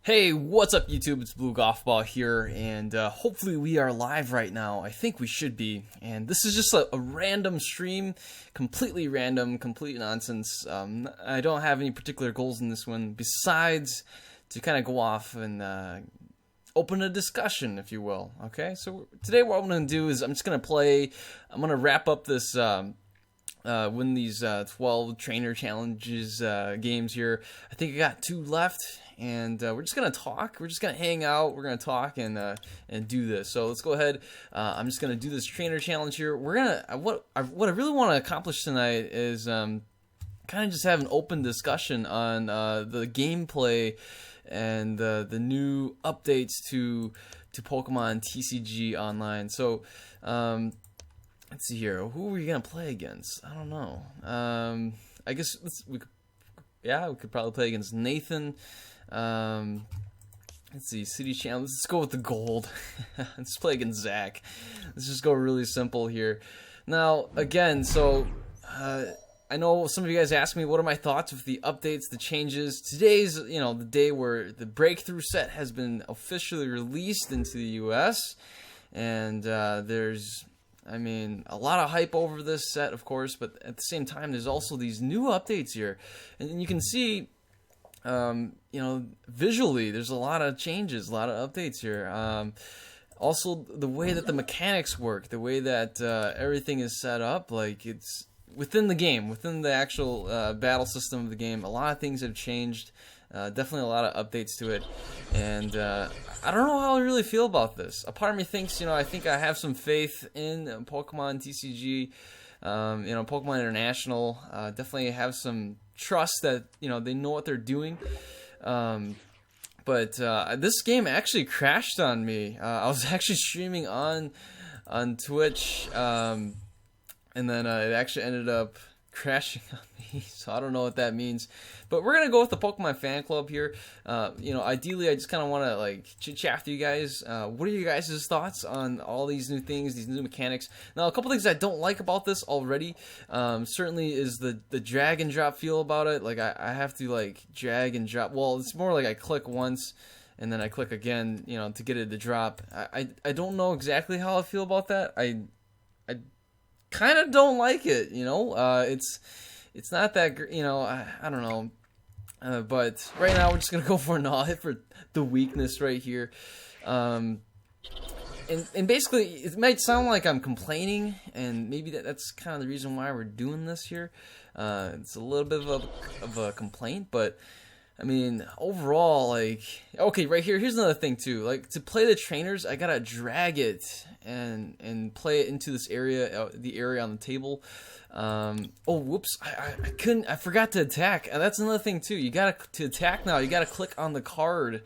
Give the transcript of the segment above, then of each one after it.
Hey, what's up YouTube? It's abluegolfball here, and hopefully we are live right now. I think we should be. And this is just a random stream, completely random, complete nonsense. I don't have any particular goals in this one besides to kind of go off and open a discussion, if you will. Okay, so today what I'm going to do is I'm just going to play. I'm going to wrap up this win these 12 trainer challenges games here. I think I got 2 left. And we're just gonna talk. We're just gonna hang out. We're gonna talk and do this. So let's go ahead. I'm just gonna do this trainer challenge here. We're gonna what I really want to accomplish tonight is kind of just have an open discussion on the gameplay and the new updates to Pokemon TCG Online. So let's see here. Who are we gonna play against? I don't know. I guess we could probably play against Nathan. Let's see, City Challenge. Let's go with the gold. Let's play against Zach. Let's just go really simple here. Now, again, so I know some of you guys asked me what are my thoughts with the updates, the changes. Today's, the day where the breakthrough set has been officially released into the US, and there's a lot of hype over this set, of course, but at the same time, there's also these new updates here, and you can see. Visually, there's a lot of changes, a lot of updates here. Also, the way that the mechanics work, the way that everything is set up, like it's within the game, within the actual battle system of the game, a lot of things have changed. Definitely a lot of updates to it, and I don't know how I really feel about this. A part of me thinks, I think I have some faith in Pokemon TCG, Pokemon International. Definitely have some trust that they know what they're doing, but this game actually crashed on me. I was actually streaming on Twitch, and then it actually ended up crashing on me, so I don't know what that means, but we're gonna go with the Pokemon fan club here. Ideally I just kind of want to chit chat with you guys. What are you guys' thoughts on all these new things, these new mechanics? Now, a couple things I don't like about this already, certainly is the drag and drop feel about it. Like I have to drag and drop. Well, it's more like I click once and then I click again, to get it to drop. I don't know exactly how I feel about that. I kind of don't like it, it's not that, I don't know, but right now we're just gonna go for an all hit for the weakness right here, and basically it might sound like I'm complaining, and maybe that's kind of the reason why we're doing this here. It's a little bit of a complaint, but overall, okay, right here, here's another thing too. To play the trainers, I gotta drag it and play it into this area, the area on the table. Oh, whoops, I forgot to attack. That's another thing too. To attack now, you gotta click on the card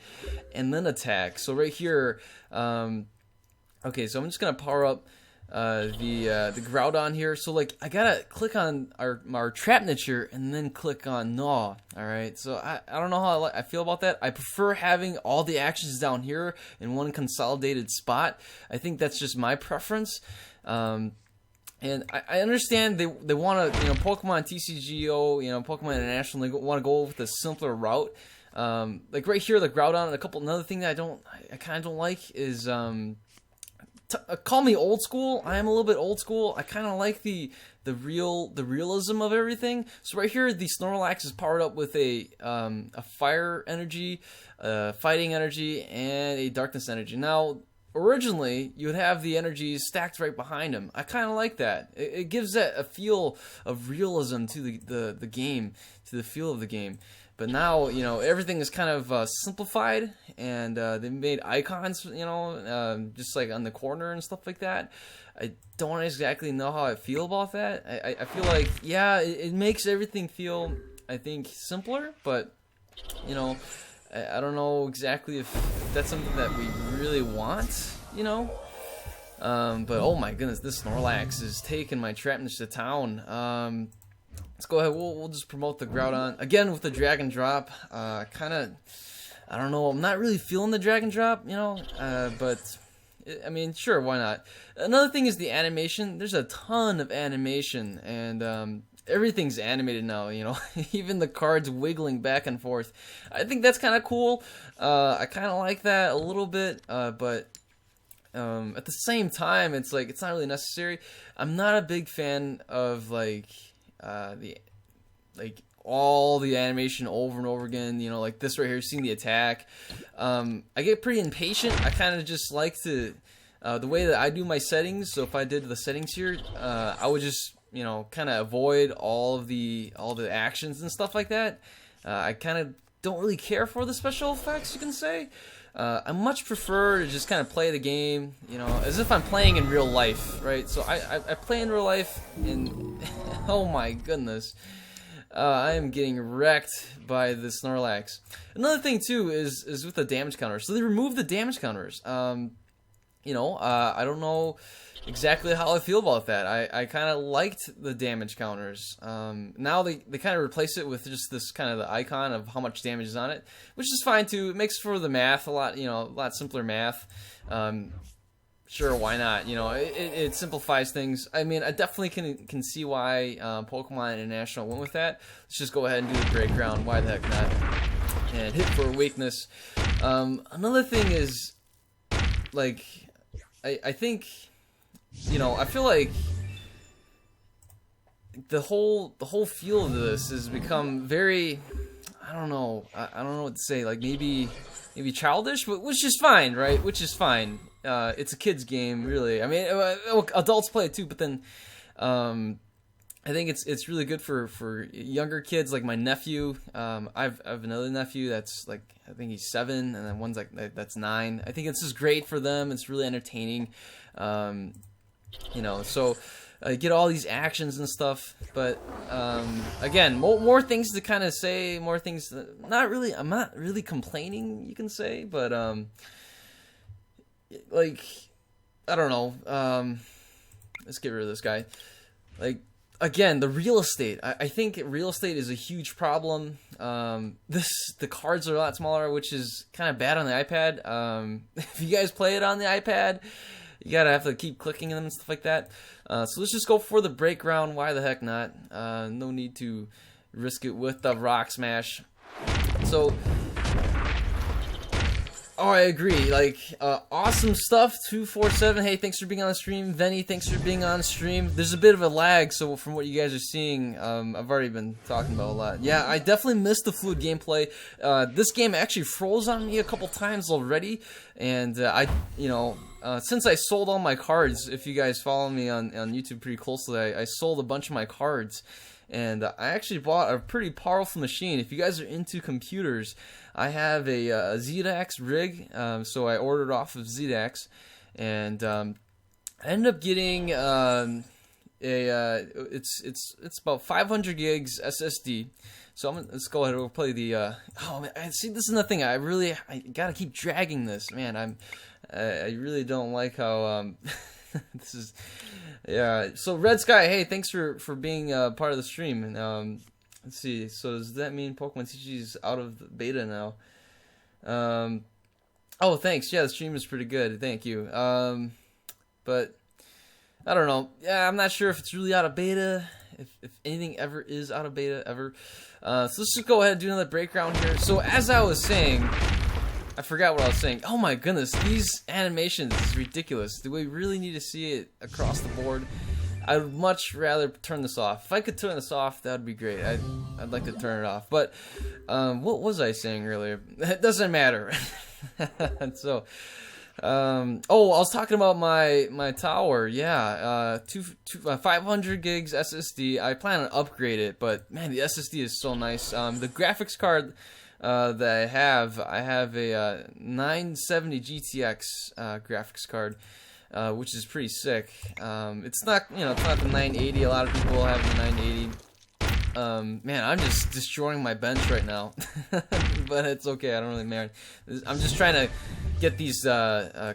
and then attack. So right here, okay, so I'm just gonna power up the Groudon here. So I gotta click on our trap niche and then click on Gnaw. Alright, so I don't know how I feel about that. I prefer having all the actions down here in one consolidated spot. I think that's just my preference. And I understand they want to, Pokemon TCGO, Pokemon International, they want to go with a simpler route. Right here, the Groudon, and another thing that I kind of don't like is, call me old school. I am a little bit old school. I kind of like the realism of everything. So right here, the Snorlax is powered up with a fire energy, fighting energy, and a darkness energy. Now, originally, you would have the energies stacked right behind him. I kind of like that. It gives that a feel of realism to the game, to the feel of the game. But now, everything is kind of simplified, and they made icons, just on the corner and stuff like that. I don't exactly know how I feel about that. I feel like, yeah, it makes everything feel, I think, simpler, but, I don't know exactly if that's something that we really want, but oh my goodness, this Snorlax is taking my trap niche to town. Let's go ahead. We'll just promote the Groudon again with the drag and drop. I don't know. I'm not really feeling the drag and drop, but sure, why not? Another thing is the animation. There's a ton of animation, and everything's animated now, you know, even the cards wiggling back and forth. I think that's kind of cool. I kind of like that a little bit, but at the same time, it's like it's not really necessary. I'm not a big fan of like all the animation over and over again. You know, like this right here, seeing the attack. I get pretty impatient. I kind of just like to the way that I do my settings. So if I did the settings here, I would just, you know, kind of avoid all the actions and stuff like that. I kind of don't really care for the special effects, you can say. I much prefer to just kind of play the game, you know, as if I'm playing in real life, right? So I play in real life, and oh my goodness, I am getting wrecked by the Snorlax. Another thing too is with the damage counters. So they removed the damage counters. You know, I don't know exactly how I feel about that. I kind of liked the damage counters. Now they kind of replace it with just this kind of the icon of how much damage is on it, which is fine too. It makes for the math a lot simpler math. Sure, why not? You know, it simplifies things. I mean, I definitely can see why Pokemon International went with that. Let's just go ahead and do the breakground. Why the heck not? And hit for weakness. Another thing is, like, I think, you know, I feel like the whole feel of this has become very, I don't know what to say, like maybe childish, but which is fine, right? Which is fine. It's a kid's game, really. I mean, adults play it too, but then I think it's really good for younger kids, like my nephew. I've another nephew that's like, I think he's 7, and then one's like that's 9. I think this is great for them. It's really entertaining. You know, so get all these actions and stuff, but again, more things to kind of say, more things that, I'm not really complaining, you can say, but like, I don't know, let's get rid of this guy. Like, again, the real estate, I think real estate is a huge problem. The cards are a lot smaller, which is kind of bad on the iPad. If you guys play it on the iPad, you gotta have to keep clicking them and stuff like that. So let's just go for the break ground. Why the heck not? No need to risk it with the rock smash. So, oh, I agree. Like, awesome stuff. 247. Hey, thanks for being on the stream. Venny, thanks for being on the stream. There's a bit of a lag, so from what you guys are seeing, I've already been talking about a lot. Yeah, I definitely missed the fluid gameplay. This game actually froze on me a couple times already, and since I sold all my cards, if you guys follow me on YouTube pretty closely, I sold a bunch of my cards, and I actually bought a pretty powerful machine. If you guys are into computers, I have a ZDAX rig, so I ordered off of ZDAX, and I ended up getting it's about 500 gigs SSD. So let's go ahead and play the. Oh man, see, this is the thing. I gotta keep dragging this, man. I really don't like how this is. Yeah. So Red Sky, hey, thanks for being part of the stream. And let's see. So does that mean Pokemon TCG is out of the beta now? Oh, thanks. Yeah, the stream is pretty good. Thank you. But I don't know. Yeah, I'm not sure if it's really out of beta. If anything ever is out of beta ever. So let's just go ahead and do another breakdown here. So as I was saying, I forgot what I was saying. Oh my goodness, these animations is ridiculous. Do we really need to see it across the board? I'd much rather turn this off. If I could turn this off, that would be great. I'd like to turn it off. But what was I saying earlier? It doesn't matter. So, I was talking about my tower. Yeah, 500 gigs SSD. I plan to upgrade it, but man, the SSD is so nice. The graphics card that I have a 970 GTX graphics card, which is pretty sick. It's not the 980. A lot of people have the 980. Man, I'm just destroying my bench right now, but it's okay. I don't really matter. I'm just trying to get these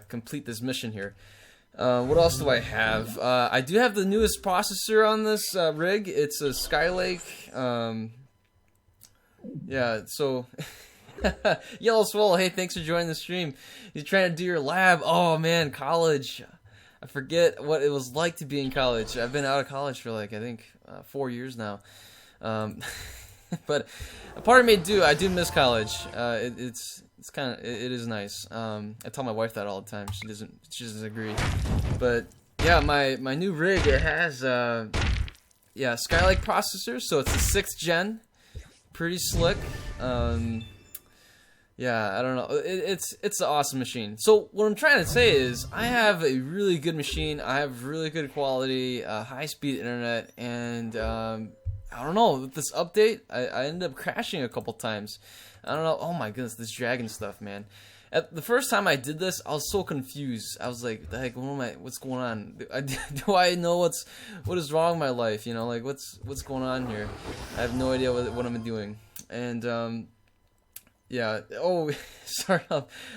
complete this mission here. What else do I have? I do have the newest processor on this rig. It's a Skylake. Yeah, so Yellow Swole, hey, thanks for joining the stream. You're trying to do your lab. Oh man, college. I forget what it was like to be in college. I've been out of college for like, I think, 4 years now. But a part of me I do miss college. It's kind of it is nice. I tell my wife that all the time. She doesn't agree. But yeah, my new rig, it has Skylake processors, so it's the 6th gen, pretty slick. Yeah, I don't know. It's an awesome machine. So what I'm trying to say is, I have a really good machine. I have really good quality, high-speed internet, and I don't know. With this update, I ended up crashing a couple times. I don't know. Oh my goodness, this dragon stuff, man. At the first time I did this, I was so confused. I was like, "The heck? What's going on? Do I know what is wrong in my life? You know, like what's going on here? I have no idea what I'm doing." And yeah. Oh, sorry.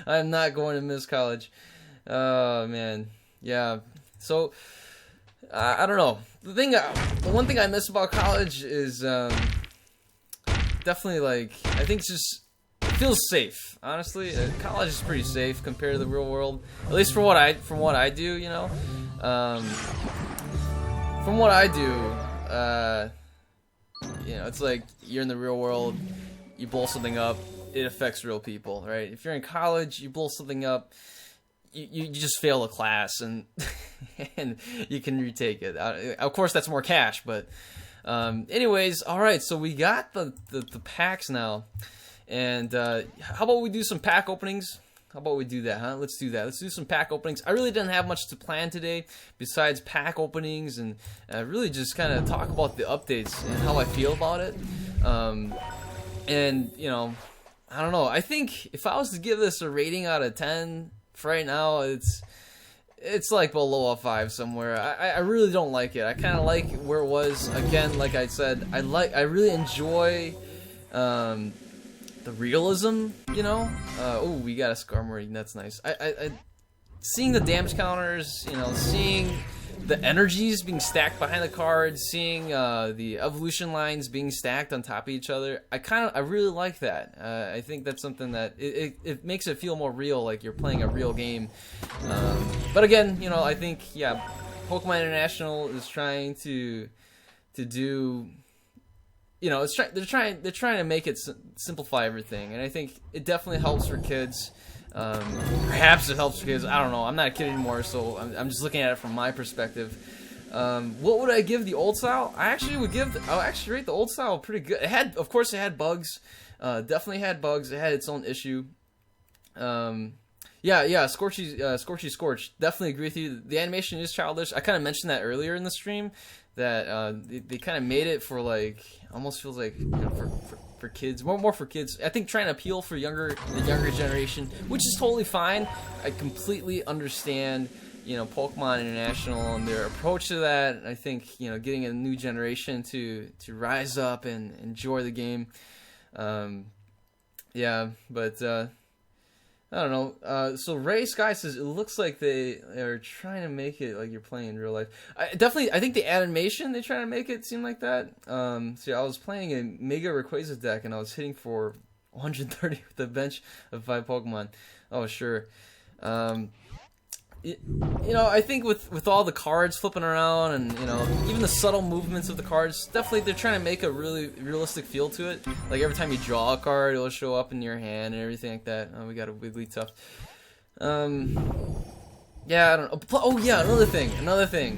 I'm not going to miss college. Oh man. Yeah. So I don't know. The one thing I miss about college is definitely, like, I think it feels safe. Honestly, college is pretty safe compared to the real world. At least from what I do, you know. From what I do, you know, it's like you're in the real world, you blow something up, it affects real people, right? If you're in college, you blow something up, you just fail a class, and and you can retake it. Of course, that's more cash, but anyways, all right. So we got the packs now, and how about we do some pack openings? How about we do that, huh? Let's do that. Let's do some pack openings. I really didn't have much to plan today besides pack openings, and really just kind of talk about the updates and how I feel about it. And you know, I don't know. I think if I was to give this a rating out of 10 for right now, it's like below a 5 somewhere. I really don't like it. I kind of like where it was. Again, like I said, I really enjoy the realism, you know. Oh, we got a Scar Marine. That's nice. I seeing the damage counters, you know, seeing the energies being stacked behind the cards, seeing the evolution lines being stacked on top of each other. I really like that. I think that's something that it makes it feel more real, like you're playing a real game. But again, you know, I think, yeah, Pokemon International is trying to do, you know, they're trying to make it simplify everything, and I think it definitely helps for kids. Perhaps it helps for kids. I don't know. I'm not a kid anymore, so I'm just looking at it from my perspective. What would I give the old style? I'll actually rate the old style pretty good. Of course, it had bugs. Definitely had bugs. It had its own issue. Yeah, Scorchy Scorch. Definitely agree with you. The animation is childish. I kind of mentioned that earlier in the stream, that they kind of made it for, like, almost feels like, you know, for kids, more for kids. I think trying to appeal for the younger generation, which is totally fine. I completely understand, you know, Pokemon International and their approach to that. I think, you know, getting a new generation to rise up and enjoy the game. Yeah, but I don't know. So Ray Sky says it looks like they are trying to make it like you're playing in real life. I think the animation they're trying to make it seem like that. See, I was playing a Mega Rayquaza deck and I was hitting for 130 with a bench of 5 Pokemon. Oh sure. You know, I think with all the cards flipping around and, you know, even the subtle movements of the cards, definitely they're trying to make a really realistic feel to it. Like every time you draw a card, it'll show up in your hand and everything like that. Oh, we got a Wigglytuff. Yeah, I don't know. Oh yeah, another thing.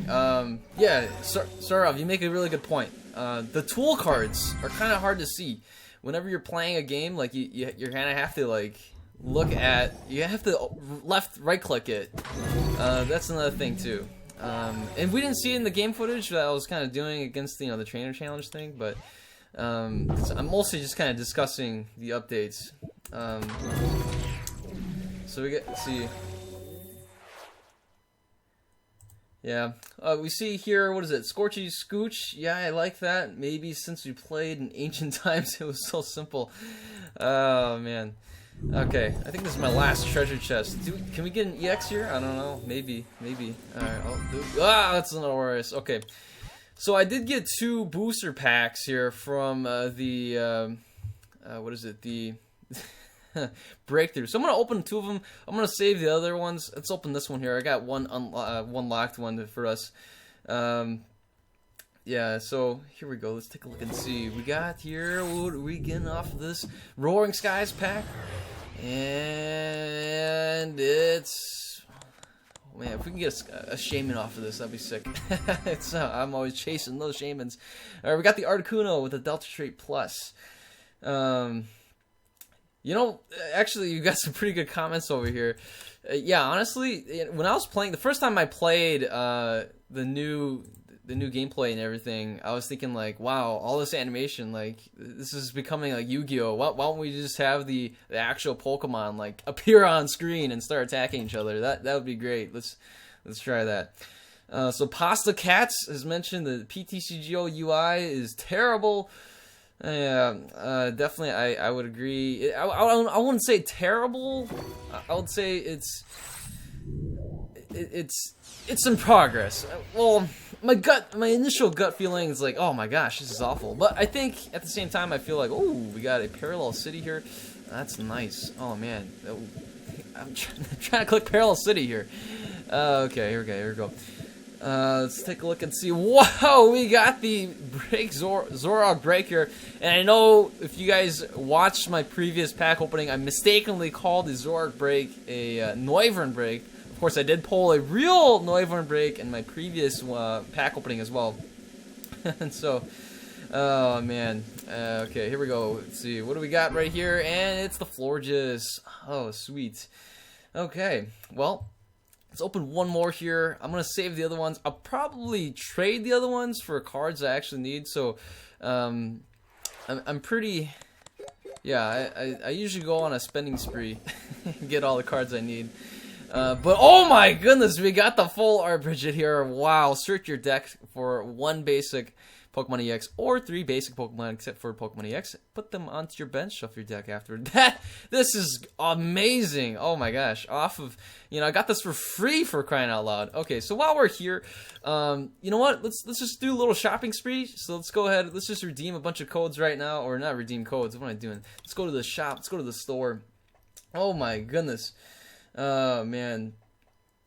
Yeah, Sarov, you make a really good point. The tool cards are kind of hard to see. Whenever you're playing a game, like you kind of have to, like, you have to right click it. That's another thing too. And we didn't see it in the game footage that I was kind of doing against, you know, the trainer challenge thing, but I'm mostly just kind of discussing the updates. So let's see. Yeah, we see here, what is it, Scorchy Scooch? Yeah, I like that. Maybe since we played in ancient times, it was so simple. Oh man. Okay, I think this is my last treasure chest. Can we get an EX here? I don't know. Maybe. Alright, that's an Oris. Okay. So I did get 2 booster packs here from the what is it? The breakthrough. So I'm gonna open 2 of them. I'm gonna save the other ones. Let's open this one here. I got one locked one for us. Yeah, so here we go. Let's take a look and see. We got here, what are we getting off of this Roaring Skies pack? And it's... Oh man, if we can get a shaman off of this, that'd be sick. I'm always chasing those shamans. Alright, we got the Articuno with the Delta Trait Plus. You know, actually, you got some pretty good comments over here. Yeah, honestly, when I was playing, the first time I played the new gameplay and everything, I was thinking like, wow, all this animation, like this is becoming like Yu-Gi-Oh. Why don't we just have the actual Pokemon like appear on screen and start attacking each other? That would be great. Let's try that. So Pasta Cats has mentioned the PTCGO UI is terrible. Yeah, definitely. I would agree. I wouldn't say terrible. I would say it's in progress. Well, my initial gut feeling is like, oh my gosh, this is awful. But I think at the same time, I feel like, oh, we got a parallel city here. That's nice. Oh man, I'm trying to click parallel city here. Okay, here we go. Let's take a look and see. Whoa, we got the Zorog break here. And I know if you guys watched my previous pack opening, I mistakenly called the Zorog break a Noivern break. Of course, I did pull a real Noivern break in my previous pack opening as well. And so, oh man. Okay, here we go. Let's see. What do we got right here? And it's the Florges. Oh, sweet. Okay, well, let's open one more here. I'm going to save the other ones. I'll probably trade the other ones for cards I actually need. So, I'm pretty... Yeah, I usually go on a spending spree and get all the cards I need. But oh my goodness, we got the full art Bridget here. Wow, search your deck for 1 basic Pokemon EX or 3 basic Pokemon except for Pokemon EX. Put them onto your bench, shuffle your deck after that. This is amazing. Oh my gosh. Off of, I got this for free, for crying out loud. Okay, so while we're here, you know what? Let's just do a little shopping spree. So let's go ahead. Let's just redeem a bunch of codes right now, or not redeem codes. What am I doing? Let's go to the shop. Let's go to the store. Oh my goodness. Oh man.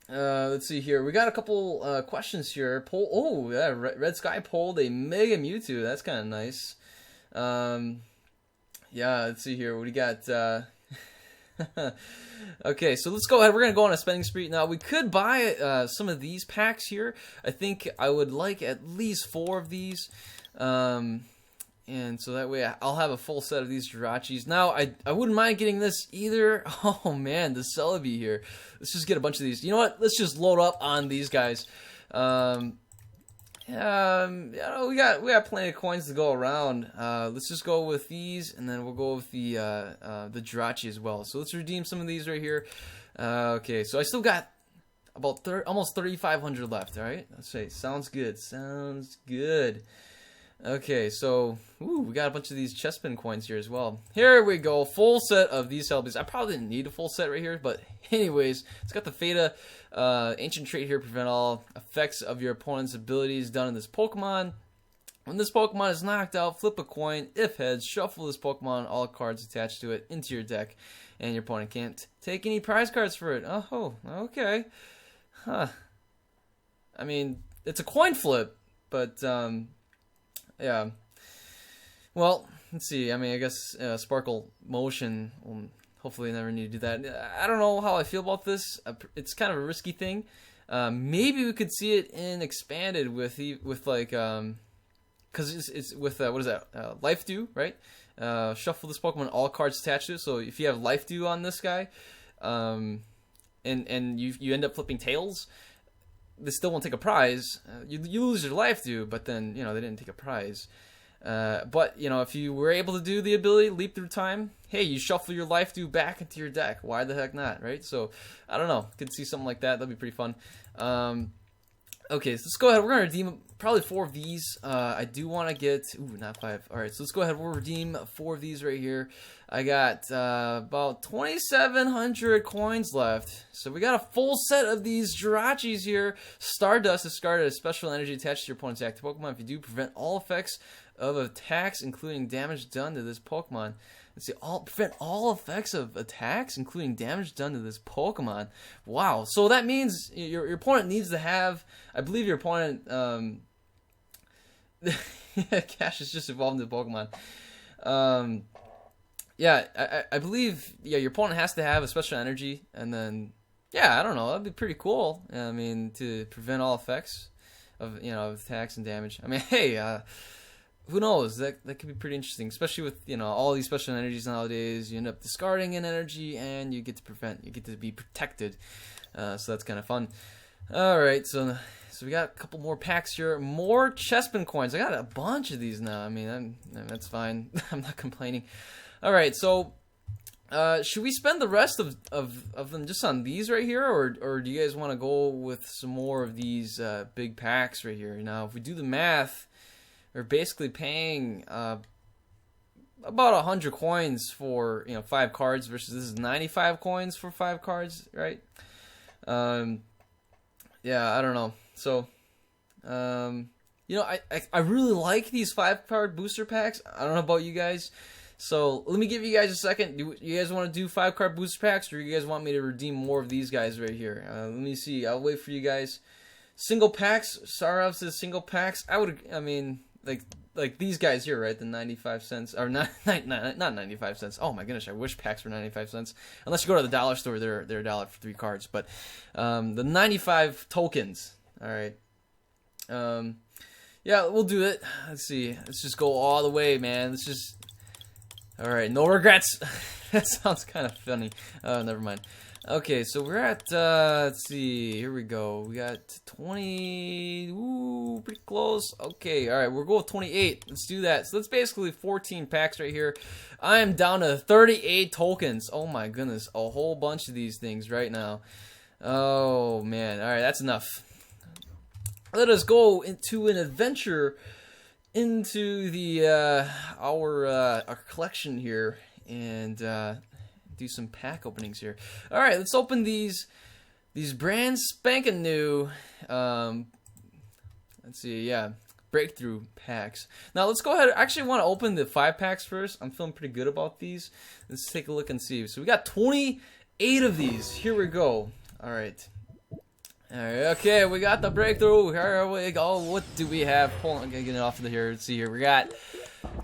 Let's see here. We got a couple questions here. Oh yeah, Red Sky pulled a Mega Mewtwo. That's kind of nice. Yeah. Let's see here. What do you got? Okay, so let's go ahead. We're gonna go on a spending spree now. We could buy some of these packs here. I think I would like at least 4 of these. And so that way I'll have a full set of these Jirachis. Now, I wouldn't mind getting this either. Oh man, the Celebi here. Let's just get a bunch of these. You know what? Let's just load up on these guys. We got plenty of coins to go around. Let's just go with these, and then we'll go with the Jirachi as well. So let's redeem some of these right here. Okay, so I still got about almost 3,500 left. All right, let's say sounds good. Sounds good. Okay, so we got a bunch of these chestpin coins here as well. Here we go, full set of these Celebes. I probably didn't need a full set right here, but anyways, it's got the Feta ancient trait here. Prevent all effects of your opponent's abilities done in this Pokemon. When this Pokemon is knocked out, flip a coin. If heads, shuffle this Pokemon, all cards attached to it, into your deck, and your opponent can't take any prize cards for it. Oh, okay. Huh. I mean, it's a coin flip, but yeah. Well, let's see. I mean, I guess Sparkle Motion will hopefully never need to do that. I don't know how I feel about this. It's kind of a risky thing. Maybe we could see it in expanded with like because it's with what is that? Life Dew, right? Shuffle this Pokemon, all cards attached to it. So if you have Life Dew on this guy, and you end up flipping tails, they still won't take a prize. You lose your Life Dew, but then they didn't take a prize. But if you were able to do the ability Leap Through Time, hey, you shuffle your Life Dew back into your deck. Why the heck not, right? So I don't know. Could see something like that. That'd be pretty fun. Okay, so let's go ahead. We're gonna redeem probably 4 of these. I do want to get not 5. All right, so let's go ahead. We'll redeem 4 of these right here. I got about 2,700 coins left. So we got a full set of these Jirachis here. Stardust discarded a special energy attached to your opponent's active Pokemon. If you do, prevent all effects of attacks, including damage done to this Pokemon. Let's see, prevent all effects of attacks, including damage done to this Pokemon. Wow. So that means your opponent needs to have, I believe your opponent Cash is just evolved into Pokemon. Yeah, I believe your opponent has to have a special energy, and then I don't know, that'd be pretty cool. I mean, to prevent all effects of of attacks and damage. I mean, hey, who knows? That could be pretty interesting, especially with all these special energies nowadays. You end up discarding an energy, and you get to be protected. So that's kind of fun. All right, so we got a couple more packs here. More Chespin coins. I got a bunch of these now. I mean, that's fine. I'm not complaining. All right, so should we spend the rest of them just on these right here, or do you guys want to go with some more of these big packs right here? Now, if we do the math, we're basically paying about 100 coins for 5 cards versus this is 95 coins for 5 cards, right? Yeah, I don't know. So, I really like these 5-card booster packs. I don't know about you guys. So let me give you guys a second. Do you guys want to do 5-card booster packs, or do you guys want me to redeem more of these guys right here? Let me see. I'll wait for you guys. Single packs. Sarov says single packs. I mean, like these guys here, right? The 95 cents, or not 95 cents. Oh my goodness, I wish packs were 95 cents. Unless you go to the dollar store, they're $1 for 3 cards. But the 95 tokens. All right. Yeah, we'll do it. Let's see. Let's just go all the way, man. Let's just. All right, no regrets. That sounds kind of funny. Never mind. Okay, so we're at, let's see, here we go. We got 20, ooh, pretty close. Okay, all right, we'll go with 28. Let's do that. So that's basically 14 packs right here. I am down to 38 tokens. Oh my goodness, a whole bunch of these things right now. Oh man, all right, that's enough. Let us go into an adventure into the our collection here and do some pack openings here. All right, let's open these brand spanking new. Let's see, breakthrough packs. Now let's go ahead. I actually want to open the 5 packs first. I'm feeling pretty good about these. Let's take a look and see. So we got 28 of these. Here we go. All right. Alright, okay, we got the breakthrough. Here we go. What do we have? Hold on, I'm gonna get it off of here. Let's see here. We got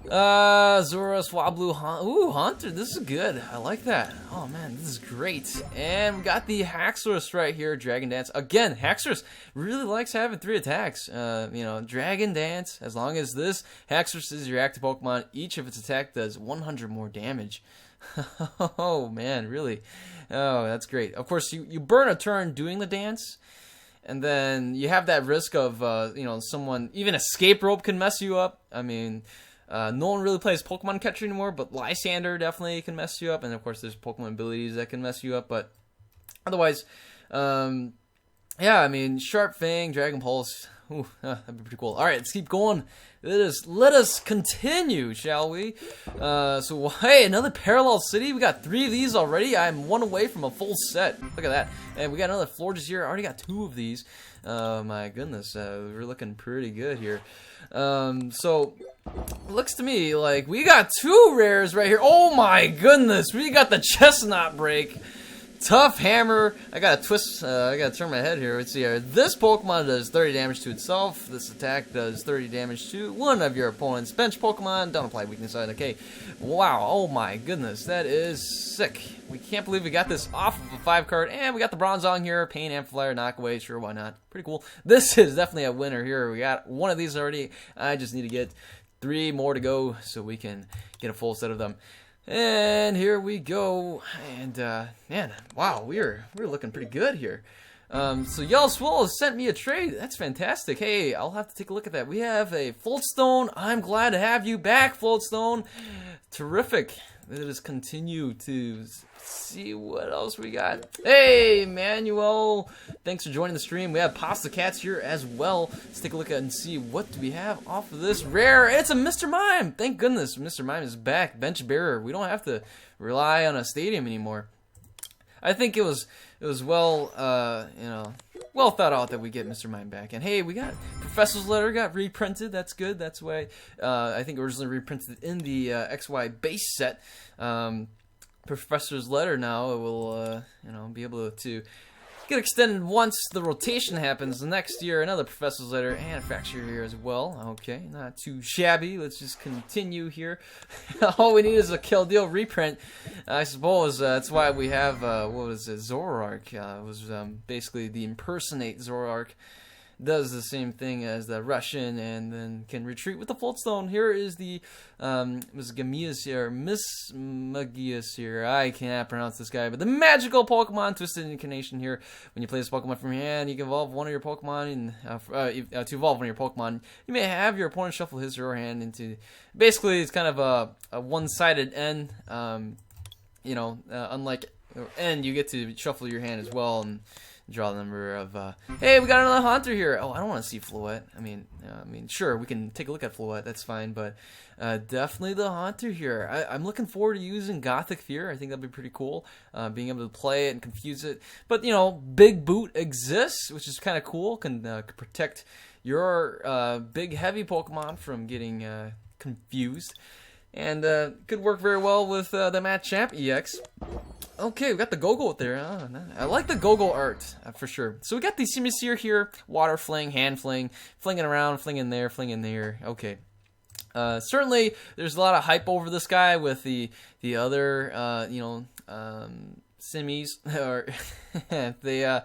Zora, Swablu, Haunter. This is good. I like that. Oh man, this is great. And we got the Haxorus right here, Dragon Dance. Again, Haxorus really likes having 3 attacks. Dragon Dance, as long as this Haxorus is your active Pokemon, each of its attack does 100 more damage. Oh man, really? Oh, that's great. Of course, you burn a turn doing the dance, and then you have that risk of someone, even Escape Rope can mess you up. I mean, no one really plays Pokemon Catcher anymore, but Lysander definitely can mess you up, and of course there's Pokemon abilities that can mess you up. But otherwise, I mean, Sharp Fang, Dragon Pulse. Ooh, that'd be pretty cool. All right, let's keep going. Let us continue, shall we? So, hey, another Parallel City. We got 3 of these already. I'm 1 away from a full set. Look at that. And we got another Florges here. I already got 2 of these. My goodness, we're looking pretty good here. So, looks to me like we got 2 rares right here. Oh my goodness, we got the Chestnut Break. Tough Hammer. I gotta twist. I gotta turn my head here. Let's see here. This Pokemon does 30 damage to itself. This attack does 30 damage to one of your opponent's bench Pokemon. Don't apply weakness on. Okay. Wow. Oh my goodness. That is sick. We can't believe we got this off of a 5-card. And we got the Bronzong here. Pain Amplifier, Knockaway. Sure, why not? Pretty cool. This is definitely a winner here. We got 1 of these already. I just need to get 3 more to go so we can get a full set of them. And here we go, and man, wow, we're looking pretty good here. So Yellow Swirl has sent me a trade. That's fantastic. Hey, I'll have to take a look at that. We have a Floatstone. I'm glad to have you back, Floatstone. Terrific. Let us continue to see what else we got. Hey, Manuel. Thanks for joining the stream. We have Pasta Cats here as well. Let's take a look at and see what do we have off of this rare. It's a Mr. Mime. Thank goodness Mr. Mime is back. Bench Bearer. We don't have to rely on a stadium anymore. I think it was well, well thought out that we get Mr. Mime back. And hey, we got Professor's Letter got reprinted. That's good. That's why I think originally reprinted in the XY base set. Professor's Letter now will be able to get extended once the rotation happens. The next year, another Professor's Letter and a Fracture here as well. Okay, not too shabby. Let's just continue here. All we need is a Kill Deal reprint, I suppose. That's why we have, what was it, Zoroark. It was basically the impersonate Zoroark. Does the same thing as the Russian and then can retreat with the Floatstone. Here is the Mismagius here. I cannot pronounce this guy, but the magical Pokemon Twisted Incarnation here. When you play this Pokemon from your hand, you can evolve one of your Pokemon, and to evolve one of your Pokemon, you may have your opponent shuffle his or her hand into. Basically, it's kind of a one-sided N. Unlike N, you get to shuffle your hand as well and draw the number of, hey, we got another Haunter here. Oh, I don't want to see Floette. I mean, sure, we can take a look at Floette. That's fine, but definitely the Haunter here. I'm looking forward to using Gothic Fear. I think that'd be pretty cool, being able to play it and confuse it. But, Big Boot exists, which is kind of cool. Can protect your big, heavy Pokemon from getting confused. And could work very well with the Machamp EX. Okay, we got the Go-Go there. Oh, I like the Go-Go art, for sure. So we got the Simisear here. Water Fling, Hand Fling, flinging around, flinging there, flinging there. Okay. Certainly, there's a lot of hype over this guy with the other, Simis. Or they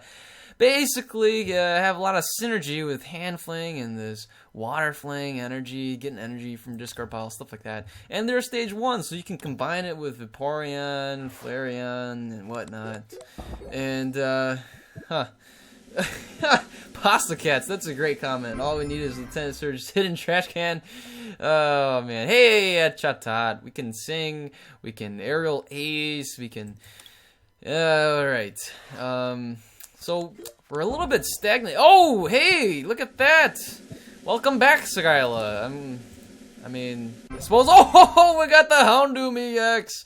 basically have a lot of synergy with Hand Fling and this Water Fling energy, getting energy from discard pile, stuff like that. And they're stage 1, so you can combine it with Vaporeon, Flareon, and whatnot. And, Pasta Cats, that's a great comment. All we need is Lieutenant Surge's hidden trash can. Oh, man. Hey, Chatot. We can sing, we can aerial ace, we can... Alright. So, we're a little bit stagnant. Oh, hey, look at that. Welcome back, Skyla. I suppose... Oh, we got the Houndoom EX.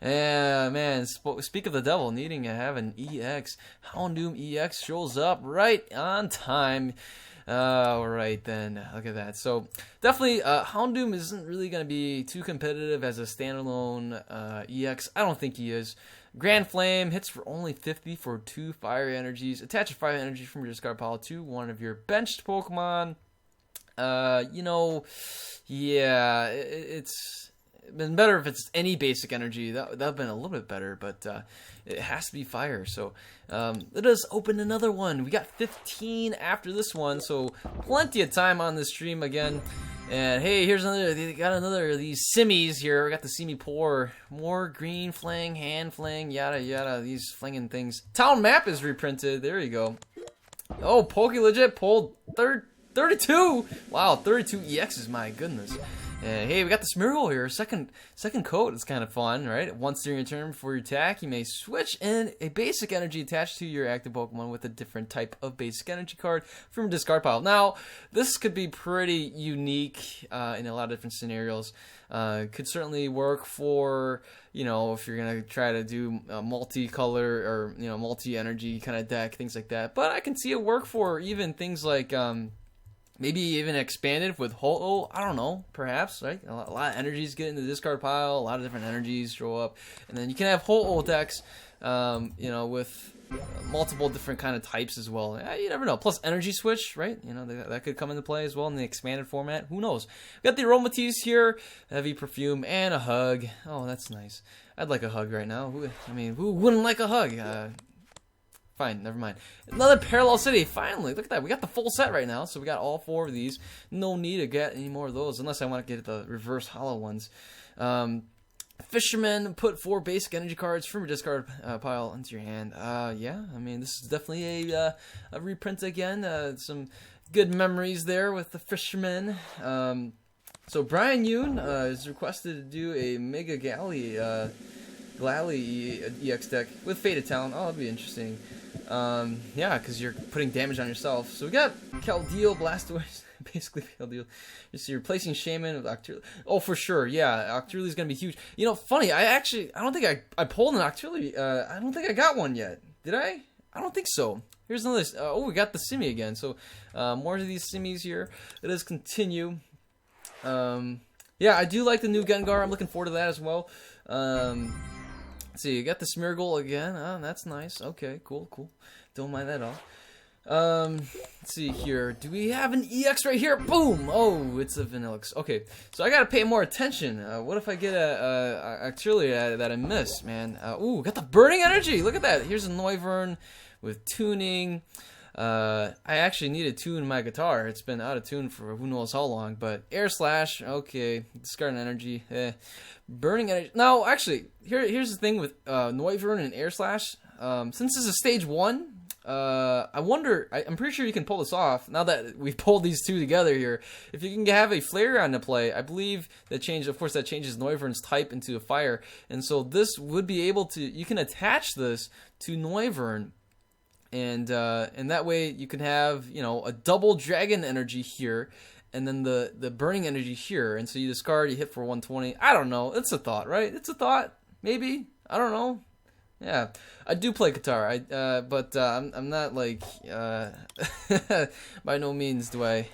Yeah, man, speak of the devil needing to have an EX. Houndoom EX shows up right on time. Alright then, look at that. So, definitely, Houndoom isn't really going to be too competitive as a standalone EX. I don't think he is. Grand Flame hits for only 50 for 2 fire energies. Attach a fire energy from your discard pile to one of your benched Pokemon. Yeah, it's been better if it's any basic energy. That would have been a little bit better, but it has to be fire. So let us open another one. We got 15 after this one, so plenty of time on this stream again. And hey, here's another. They got another of these Simmies here. We got the Simmy Pour. More green fling, hand fling, yada yada. These flinging things. Town map is reprinted. There you go. Oh, PokeLegit pulled 32. Wow, 32 EXs. My goodness. And hey, we got the Smeargle here. Second coat. It's kind of fun, right? Once during your turn before your attack, you may switch in a basic energy attached to your active Pokemon with a different type of basic energy card from a discard pile. Now, this could be pretty unique in a lot of different scenarios. Could certainly work for, if you're going to try to do a multicolor or, multi-energy kind of deck, things like that. But I can see it work for even things like... maybe even expanded with Ho-Oh, I don't know, perhaps, right? A lot of energies get in the discard pile, a lot of different energies show up, and then you can have Ho-Oh decks, with multiple different kind of types as well. You never know. Plus Energy Switch, right? That could come into play as well in the expanded format. Who knows? We got the Aromatisse here, Heavy Perfume, and a Hug. Oh, that's nice. I'd like a hug right now. Who wouldn't like a hug? Fine, never mind. Another Parallel City, finally. Look at that. We got the full set right now, so we got all 4 of these. No need to get any more of those, unless I want to get the reverse hollow ones. Fisherman, put 4 basic energy cards from your discard pile into your hand. Yeah, this is definitely a reprint again. Some good memories there with the Fisherman. So Brian Yoon is requested to do a Mega Galley EX deck with Fated Talent. Oh, that'd be interesting. Yeah, because you're putting damage on yourself. So we got Keldeo, Blastoise, basically Keldeo. You're replacing Shaman with Octillery. Oh, for sure, yeah, Octillery's gonna be huge. Funny, I don't think I pulled an Octillery. I don't think I got one yet. Did I? I don't think so. Here's another. Oh, we got the Simi again. So more of these Simis here. Let us continue. Yeah, I do like the new Gengar. I'm looking forward to that as well. see, you got the Smeargle again. Oh, that's nice. Okay, cool. Don't mind that at all. Let's see here. Do we have an EX right here? Boom! Oh, it's a Vanillix. Okay, so I gotta pay more attention. What if I get a Actilia that I missed, man? Ooh, got the Burning Energy! Look at that! Here's a Noivern with tuning. I actually need to tune my guitar. It's been out of tune for who knows how long, but Air Slash, okay. Discarding energy, Burning Energy. Now, actually, here's the thing with Noivern and Air Slash. Since this is stage 1, I wonder, I'm pretty sure you can pull this off, now that we've pulled these two together here. If you can have a Flareon to play, I believe that that changes Noivern's type into a fire, and so this would be able to, you can attach this to Noivern, and that way you can have, you know, a double Dragon Energy here, and then the Burning Energy here, and so you discard, you hit for 120. I don't know, it's a thought, right? It's a thought, maybe, I don't know. Yeah, I do play guitar. But I'm not like by no means do I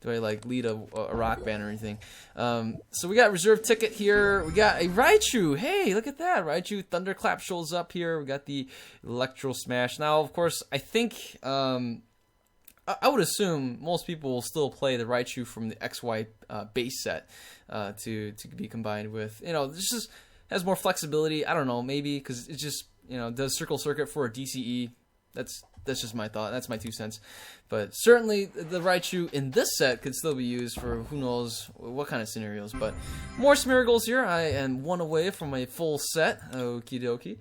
like lead a rock band or anything. So we got reserve ticket here. We got a Raichu. Hey, look at that, Raichu. Thunderclap shows up here. We got the Electro Smash. Now, of course, I think I would assume most people will still play the Raichu from the XY base set to be combined with. You know, this just has more flexibility. I don't know, maybe because it just, you know, does circle circuit for a DCE. That's just my thought. That's my 2 cents. But certainly the Raichu in this set could still be used for who knows what kind of scenarios. But more Smeargles here. I am 1 away from a full set. Okie dokie.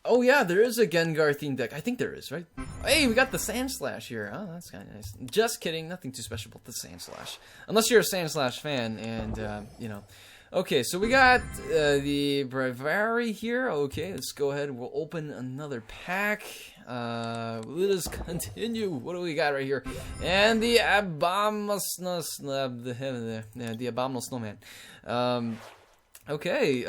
Oh yeah, there is a Gengar themed deck. I think there is, right? Hey, we got the Sandslash here. Oh, that's kind of nice. Just kidding. Nothing too special about the Sandslash. Unless you're a Sandslash fan and, you know. Okay, so we got the Bravari here. Okay, let's go ahead. We'll open another pack. Let us continue. What do we got right here? And the Abominable Snowman. Okay,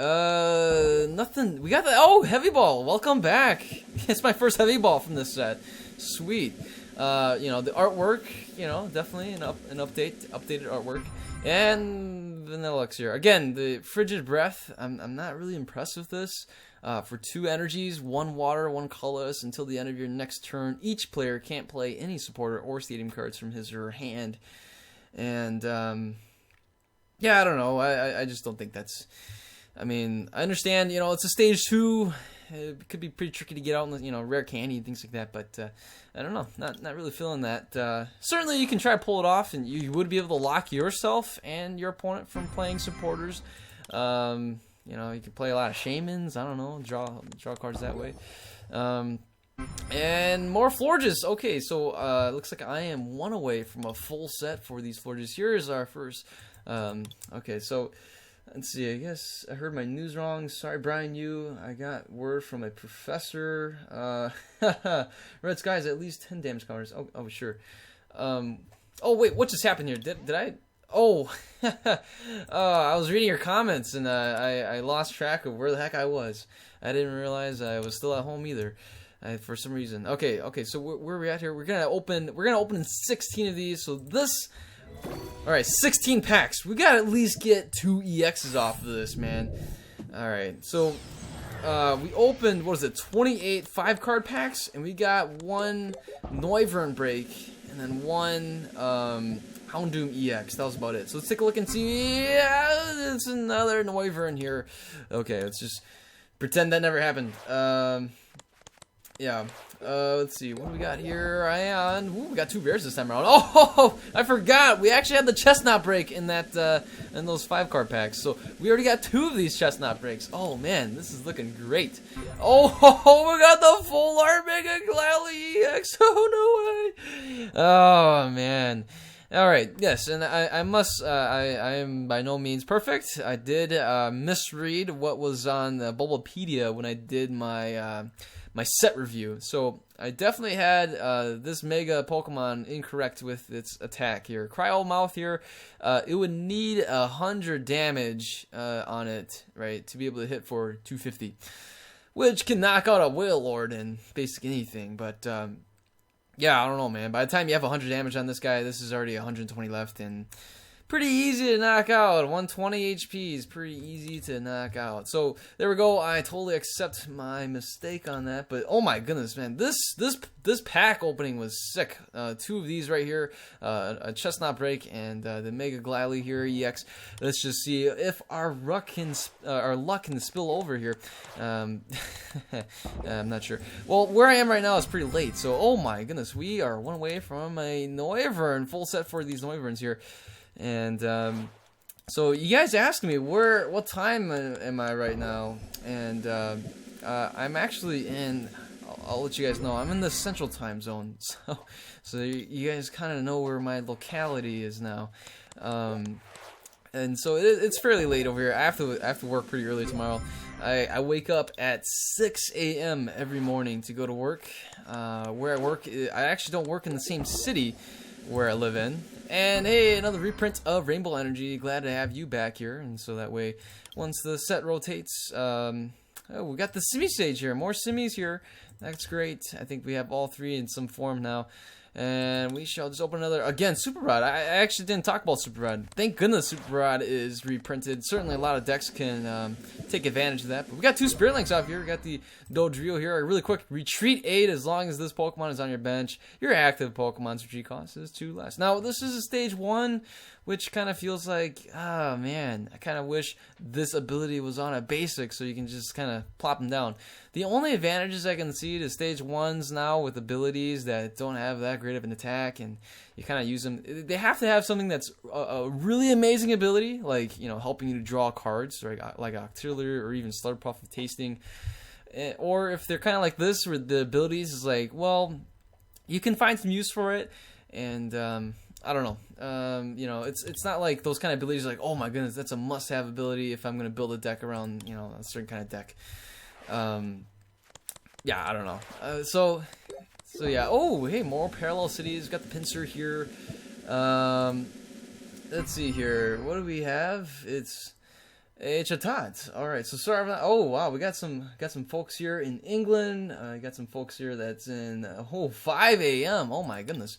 nothing. We got the Heavy Ball. Welcome back. It's my first Heavy Ball from this set. Sweet. You know, the artwork. You know, definitely an updated artwork. And Vanillix here. Again, the Frigid Breath. I'm not really impressed with this. For 2 energies, 1 water, 1 colorless, until the end of your next turn, each player can't play any supporter or stadium cards from his or her hand. And yeah, I don't know. I just don't think that's. I mean, I understand. You know, it's a stage 2. It could be pretty tricky to get out in the, you know, rare candy and things like that, but I don't know, not really feeling that. Certainly you can try to pull it off, and you would be able to lock yourself and your opponent from playing supporters. You know, you can play a lot of Shamans, I don't know, draw cards that way. And more Florges. Okay, so looks like I am 1 away from a full set for these Florges. Here's our first. Okay, so let's see, I guess I heard my news wrong. Sorry, Brian Yu. I got word from a professor. Red Skies, at least 10 damage counters. Oh, sure. Oh, wait, what just happened here? Did I? Oh, I was reading your comments, and I lost track of where the heck I was. I didn't realize I was still at home either. For some reason. Okay, so where are we at here? We're gonna open 16 of these, so this. Alright, 16 packs. We gotta at least get 2 EXs off of this, man. Alright, so we opened, what is it, 28 5-card packs, and we got 1 Noivern break, and then 1 Houndoom EX. That was about it. So let's take a look and see. Yeah, it's another Noivern here. Okay, let's just pretend that never happened. Yeah. Let's see, what do we got here? Ooh, we got 2 rares this time around. Oh, I forgot. We actually had the Chestnut break in that in those 5-card packs. So we already got 2 of these Chestnut breaks. Oh man, this is looking great. Oh, we got the full art Mega Glalie EX. Oh no way. Oh man. All right, yes, and I am by no means perfect. I did misread what was on the Bulbapedia when I did my my set review. So I definitely had this Mega Pokemon incorrect with its attack here. Cryo Mouth here, it would need 100 damage on it, right, to be able to hit for 250, which can knock out a Wailord and basically anything, but. Yeah, I don't know, man. By the time you have 100 damage on this guy, this is already 120 left, and pretty easy to knock out. 120 HP is pretty easy to knock out. So there we go. I totally accept my mistake on that. But oh my goodness, man, this pack opening was sick. 2 of these right here, a chestnut break and the Mega Gladly here EX. Let's just see if our luck can spill over here. I'm not sure. Well, where I am right now is pretty late. So oh my goodness, we are one away from a Noivern, full set for these Noiverns here. And so you guys asked me what time am I right now, and I'm actually in. I'll let you guys know I'm in the Central Time Zone, so you guys kind of know where my locality is now. And so it's fairly late over here. I have to work pretty early tomorrow. I wake up at 6 a.m. every morning to go to work. Where I work, I actually don't work in the same city where I live in. And hey, another reprint of Rainbow Energy. Glad to have you back here. And so that way, once the set rotates, oh, we got the semi stage here. More semis here. That's great. I think we have all 3 in some form now. And we shall just open another, again, Super Rod. I actually didn't talk about Super Rod. Thank goodness Super Rod is reprinted. Certainly a lot of decks can take advantage of that. But we got 2 Spirit Links off here. We got the Dodrio here. A really quick retreat aid as long as this Pokemon is on your bench. Your active Pokemon's retreat cost is 2 less. Now, this is a stage 1, which kind of feels like, oh man, I kind of wish this ability was on a basic so you can just kind of plop them down. The only advantages I can see to stage 1s now with abilities that don't have that great of an attack, and you kind of use them, they have to have something that's a really amazing ability, like, you know, helping you to draw cards, right? Like Octillery or even Slurpuff of Tasting. Or if they're kind of like this, where the abilities is like, well, you can find some use for it, and I don't know. You know, it's not like those kind of abilities like, oh my goodness, that's a must-have ability if I'm going to build a deck around, you know, a certain kind of deck. Yeah, I don't know. So yeah. Oh, hey, more Parallel Cities. Got the Pinsir here. Let's see here. What do we have? It's Chatot. All right. So sorry. Oh wow, we got some folks here in England. Got some folks here that's in 5 a.m. Oh my goodness.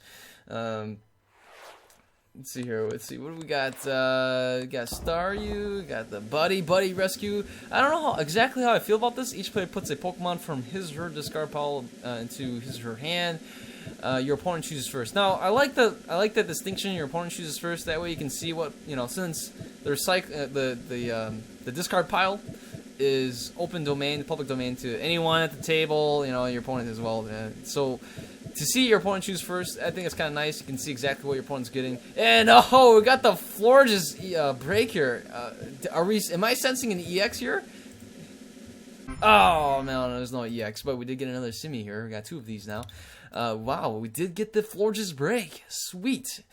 Let's see here. Let's see. What do we got? Got Staryu. Got the Buddy Rescue. I don't know exactly how I feel about this. Each player puts a Pokemon from his or her discard pile into his or her hand. Your opponent chooses first. Now, I like that distinction. Your opponent chooses first. That way, you can see what, you know. Since the discard pile is open domain, public domain to anyone at the table. You know, your opponent as well. So. To see your opponent choose first, I think it's kind of nice. You can see exactly what your opponent's getting. And oh, we got the Florges break here. Am I sensing an EX here? Oh no, there's no EX, but we did get another Simi here. We got 2 of these now. Wow, we did get the Florges break. Sweet.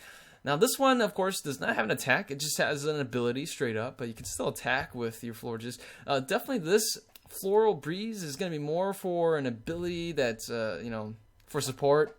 Now this one, of course, does not have an attack. It just has an ability straight up, but you can still attack with your Florges. Definitely, this Floral Breeze is going to be more for an ability that's you know, for support.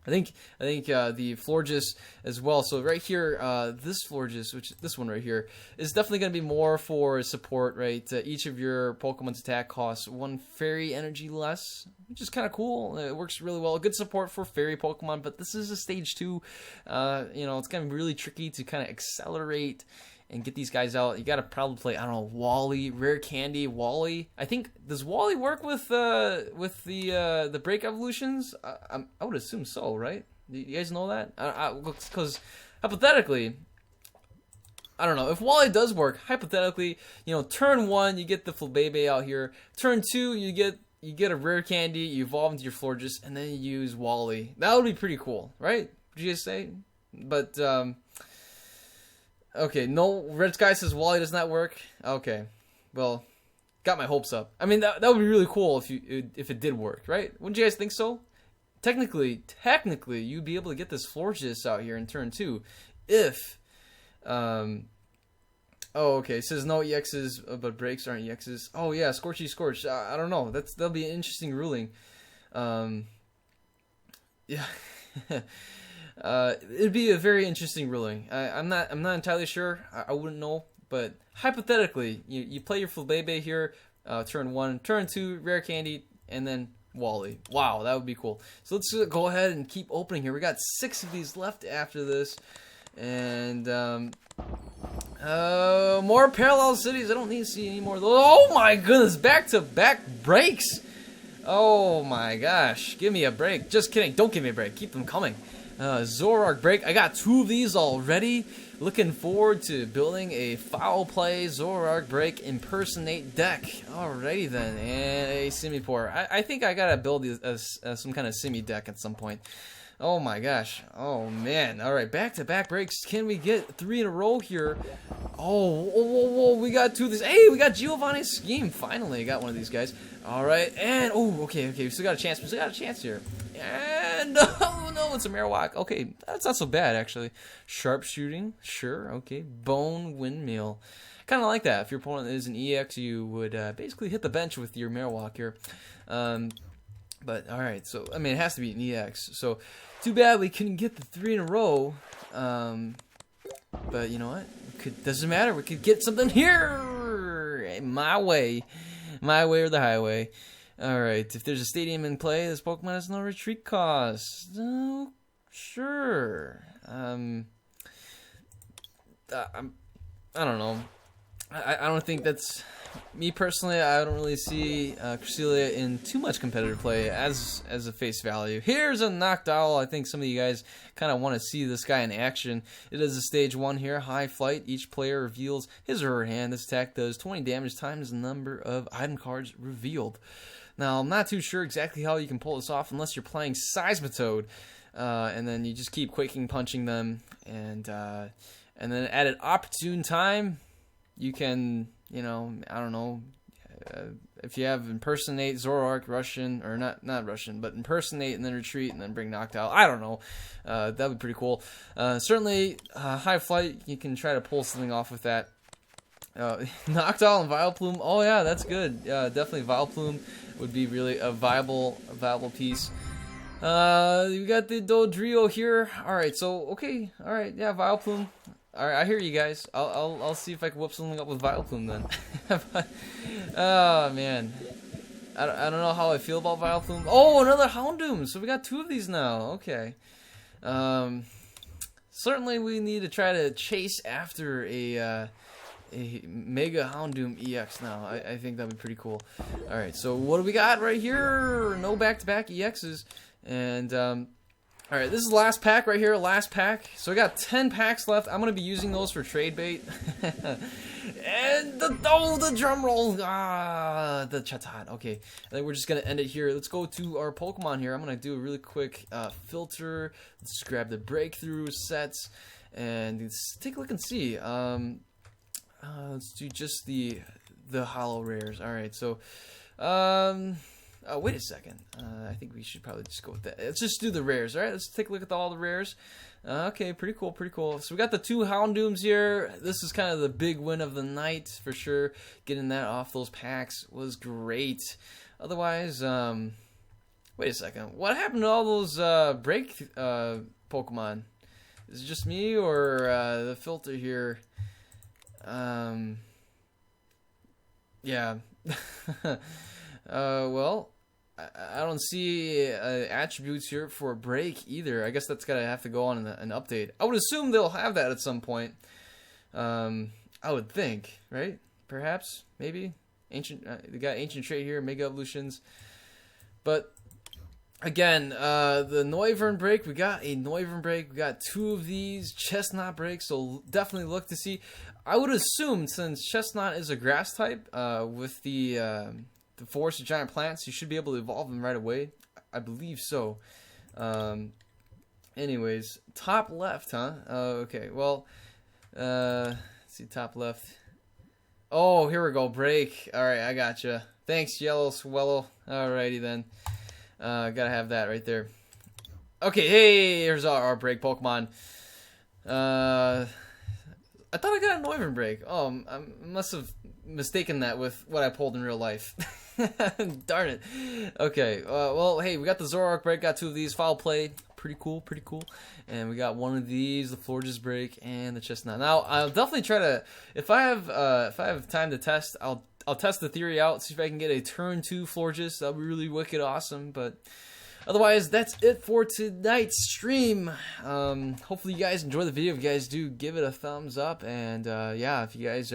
I think the Florges as well. So right here, this Florges, this one right here, is definitely going to be more for support, right? Each of your Pokemon's attack costs 1 Fairy Energy less, which is kind of cool. It works really well. Good support for Fairy Pokemon, but this is a stage 2. You know, it's going to be really tricky to kind of accelerate and get these guys out. You got to probably play, I don't know, Wally, Rare Candy, Wally. I think, does Wally work with the break evolutions? I would assume so, right? You guys know that? Because hypothetically, I don't know, if Wally does work, hypothetically, you know, turn 1 you get the Flabebe out here. Turn 2 you get a Rare Candy, you evolve into your Florges, and then you use Wally. That would be pretty cool, right? Would you guys say? But okay, no, Red Sky says Wally does not work. Okay, well, got my hopes up. I mean, that would be really cool if it did work, right? Wouldn't you guys think so? Technically, you'd be able to get this Florges out here in turn 2 if, oh, okay, it says no EXs, but breaks aren't EXs. Oh yeah, Scorchy Scorch. I don't know. That'll be an interesting ruling. Yeah. It'd be a very interesting ruling. I'm not entirely sure. I wouldn't know, but hypothetically, you play your Flabebe here, turn 1, turn 2, Rare Candy, and then Wally. Wow, that would be cool. So let's go ahead and keep opening here. We got 6 of these left after this, And more parallel cities. I don't need to see any more of those. Oh my goodness, back-to-back breaks. Oh my gosh, give me a break. Just kidding, don't give me a break. Keep them coming. Zoroark break. I got 2 of these already. Looking forward to building a foul play Zoroark break impersonate deck. Alrighty then, and a Simipour. I think I gotta build some kind of Simi deck at some point. Oh my gosh. Oh man. Alright, back-to-back breaks. Can we get 3 in a row here? Oh, whoa, we got 2 of these. Hey, we got Giovanni's Scheme. Finally, I got one of these guys. Alright, and, oh, okay, we still got a chance. We still got a chance here. And, oh no, it's a Marowak. Okay, that's not so bad, actually. Sharpshooting, sure, okay. Bone Windmill. Kind of like that. If your opponent is an EX, you would basically hit the bench with your Marowak here. But, alright, so, I mean, it has to be an EX. So, too bad we couldn't get the 3 in a row. But, you know what? Doesn't matter. We could get something here. My way or the highway. Alright, if there's a stadium in play, this Pokemon has no retreat cost. Oh, sure. I don't know. I don't think that's... Me personally, I don't really see Cresselia in too much competitive play as a face value. Here's a Noctowl. I think some of you guys kind of want to see this guy in action. It is a stage 1 here, high flight. Each player reveals his or her hand. This attack does 20 damage times the number of item cards revealed. Now, I'm not too sure exactly how you can pull this off unless you're playing Seismitoad, and then you just keep quaking punching them, and then at an opportune time, you can, you know, I don't know, if you have impersonate, Zoroark, Russian, or not Russian, but impersonate and then retreat and then bring Noctowl. I don't know. That would be pretty cool. Certainly, high flight, you can try to pull something off with that. Noctowl and Vileplume. Oh yeah, that's good. Definitely Vileplume would be really a viable piece. We got the Dodrio here. All right, so okay, all right, yeah, Vileplume. All right, I hear you guys. I'll see if I can whip something up with Vileplume then. Oh man, I don't know how I feel about Vileplume. Oh, another Houndoom. So we got 2 of these now. Okay. Certainly we need to try to chase after a Mega Houndoom EX now. I think that'd be pretty cool. All right, so what do we got right here? No back-to-back EXs, and all right, this is the last pack right here. Last pack. So we got 10 packs left. I'm gonna be using those for trade bait. And the drum roll. The Chatot. Okay, I think we're just gonna end it here. Let's go to our Pokemon here. I'm gonna do a really quick filter. Let's grab the breakthrough sets and let's take a look and see. Let's do just the holo rares. All right, so oh, wait a second. I think we should probably just go with that. Let's just do the rares. All right, let's take a look at all the rares. Okay, pretty cool, pretty cool. So we got the 2 Houndooms here. This is kind of the big win of the night for sure. Getting that off those packs was great. Otherwise, wait a second. What happened to all those break Pokemon? Is it just me or the filter here? Yeah. Well, I don't see attributes here for a break either. I guess that's gotta have to go on in an update. I would assume they'll have that at some point. I would think, right? Perhaps, maybe. Ancient, they got ancient trait here, mega evolutions. But again, the Noivern break, we got a Noivern break. We got 2 of these Chestnut breaks, so definitely look to see. I would assume since Chestnut is a grass type, with the Forest of Giant Plants, you should be able to evolve them right away. I believe so. Anyways, top left, huh? Okay, well, let's see, top left. Oh, here we go, break. Alright, I gotcha. Thanks, Yellow Swellow. Alrighty then. Gotta have that right there. Okay, hey, here's our break Pokemon. I thought I got a Noivern break. Oh, I must have mistaken that with what I pulled in real life. Darn it. Okay, well, hey, we got the Zoroark break, got 2 of these, foul play, pretty cool, pretty cool. And we got 1 of these, the Florges break, and the Chestnut. Now, I'll definitely try to, if I have time to test, I'll test the theory out, see if I can get a turn 2 Florges. That'll be really wicked awesome, but Otherwise, that's it for tonight's stream. Hopefully you guys enjoy the video. If you guys do, give it a thumbs up. And yeah, if you guys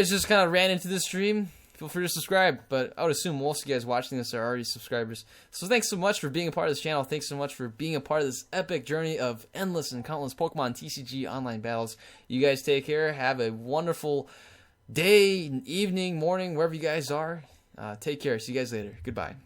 just kind of ran into this stream, feel free to subscribe. But I would assume most of you guys watching this are already subscribers. So thanks so much for being a part of this channel. Thanks so much for being a part of this epic journey of endless and countless Pokemon TCG online battles. You guys take care. Have a wonderful day, evening, morning, wherever you guys are. Take care. See you guys later. Goodbye.